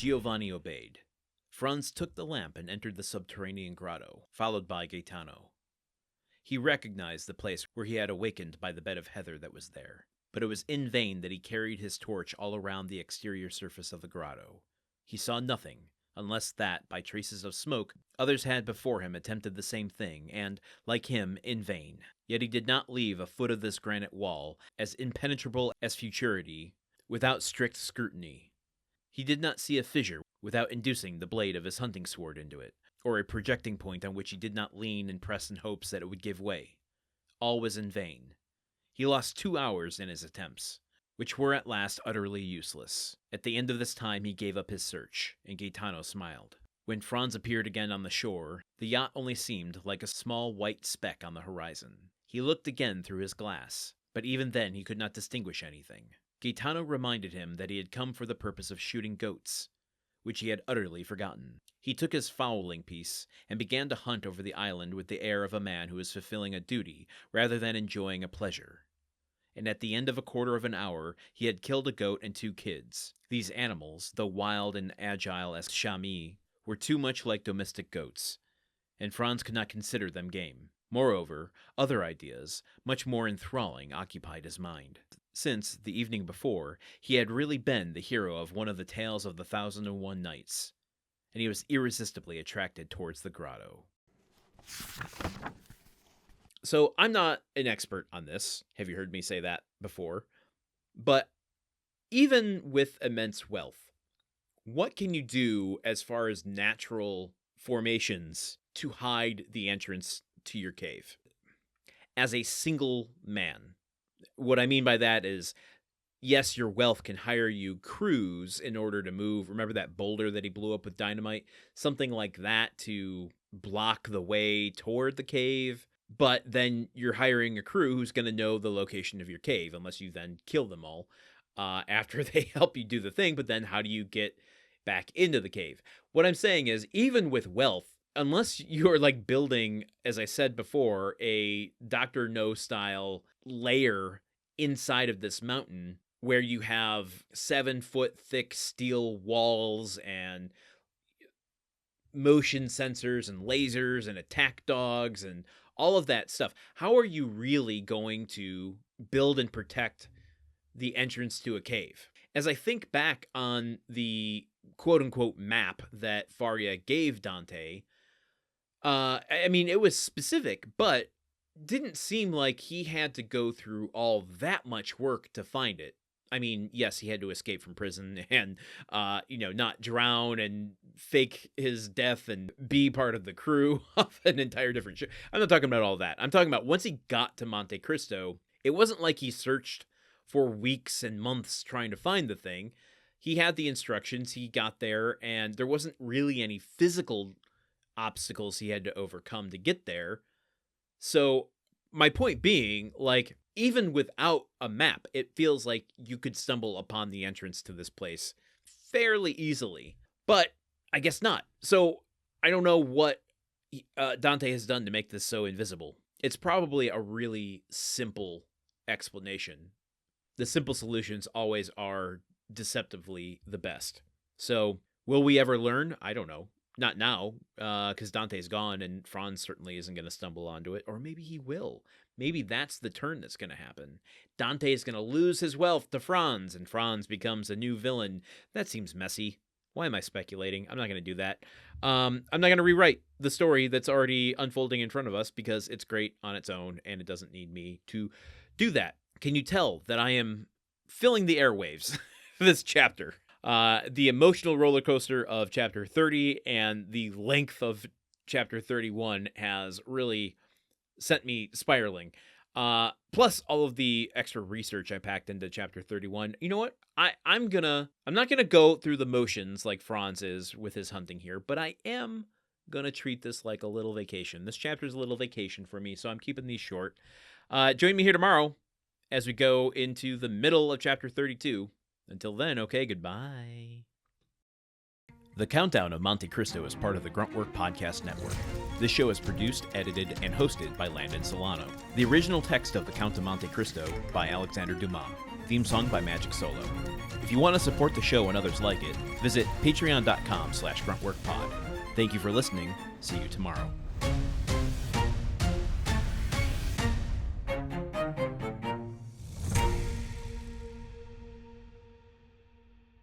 Giovanni obeyed. Franz took the lamp and entered the subterranean grotto, followed by Gaetano. He recognized the place where he had awakened by the bed of heather that was there, but it was in vain that he carried his torch all around the exterior surface of the grotto. He saw nothing, unless that, by traces of smoke, others had before him attempted the same thing, and, like him, in vain. Yet he did not leave a foot of this granite wall, as impenetrable as futurity, without strict scrutiny. He did not see a fissure without inducing the blade of his hunting sword into it, or a projecting point on which he did not lean and press in hopes that it would give way. All was in vain. He lost 2 hours in his attempts, which were at last utterly useless. At the end of this time he gave up his search, and Gaetano smiled. When Franz appeared again on the shore, the yacht only seemed like a small white speck on the horizon. He looked again through his glass, but even then he could not distinguish anything. Gaetano reminded him that he had come for the purpose of shooting goats, which he had utterly forgotten. He took his fowling piece and began to hunt over the island with the air of a man who is fulfilling a duty rather than enjoying a pleasure. And at the end of a quarter of an hour he had killed a goat and 2 kids. These animals, though wild and agile as chamois, were too much like domestic goats, and Franz could not consider them game. Moreover, other ideas, much more enthralling, occupied his mind, since, the evening before, he had really been the hero of one of the tales of the 1001 Nights, and he was irresistibly attracted towards the grotto. So, I'm not an expert on this. Have you heard me say that before? But even with immense wealth, what can you do as far as natural formations to hide the entrance to your cave? As a single man. What I mean by that is, yes, your wealth can hire you crews in order to move. Remember that boulder that he blew up with dynamite? Something like that to block the way toward the cave. But then you're hiring a crew who's going to know the location of your cave, unless you then kill them all after they help you do the thing. But then how do you get back into the cave? What I'm saying is, even with wealth, unless you're like building, as I said before, a Dr. No style layer inside of this mountain where you have 7-foot thick steel walls and motion sensors and lasers and attack dogs and all of that stuff, how are you really going to build and protect the entrance to a cave? As I think back on the quote-unquote map that Faria gave Dante, I mean, it was specific, but didn't seem like he had to go through all that much work to find it. I mean, yes, he had to escape from prison and, not drown and fake his death and be part of the crew of an entire different show. I'm not talking about all that. I'm talking about once he got to Monte Cristo, it wasn't like he searched for weeks and months trying to find the thing. He had the instructions, he got there, and there wasn't really any physical obstacles he had to overcome to get there. So my point being, like, even without a map, it feels like you could stumble upon the entrance to this place fairly easily, but I guess not. So I don't know what Dante has done to make this so invisible. It's probably a really simple explanation. The simple solutions always are deceptively the best. So will we ever learn? I don't know. Not now, because Dante's gone and Franz certainly isn't going to stumble onto it. Or maybe he will. Maybe that's the turn that's going to happen. Dante is going to lose his wealth to Franz, and Franz becomes a new villain. That seems messy. Why am I speculating? I'm not going to do that. I'm not going to rewrite the story that's already unfolding in front of us because it's great on its own, and it doesn't need me to do that. Can you tell that I am filling the airwaves this chapter? The emotional roller coaster of chapter 30 and the length of chapter 31 has really sent me spiraling. Plus all of the extra research I packed into chapter 31. You know what? I'm not gonna go through the motions like Franz is with his hunting here, but I am gonna treat this like a little vacation. This chapter is a little vacation for me, so I'm keeping these short. Join me here tomorrow as we go into the middle of chapter 32. Until then, okay, goodbye. The Countdown of Monte Cristo is part of the Gruntwork Podcast Network. This show is produced, edited, and hosted by Landon Solano. The original text of The Count of Monte Cristo by Alexander Dumas. theme song by Magic Solo. If you want to support the show and others like it, visit patreon.com/gruntworkpod. Thank you for listening. See you tomorrow.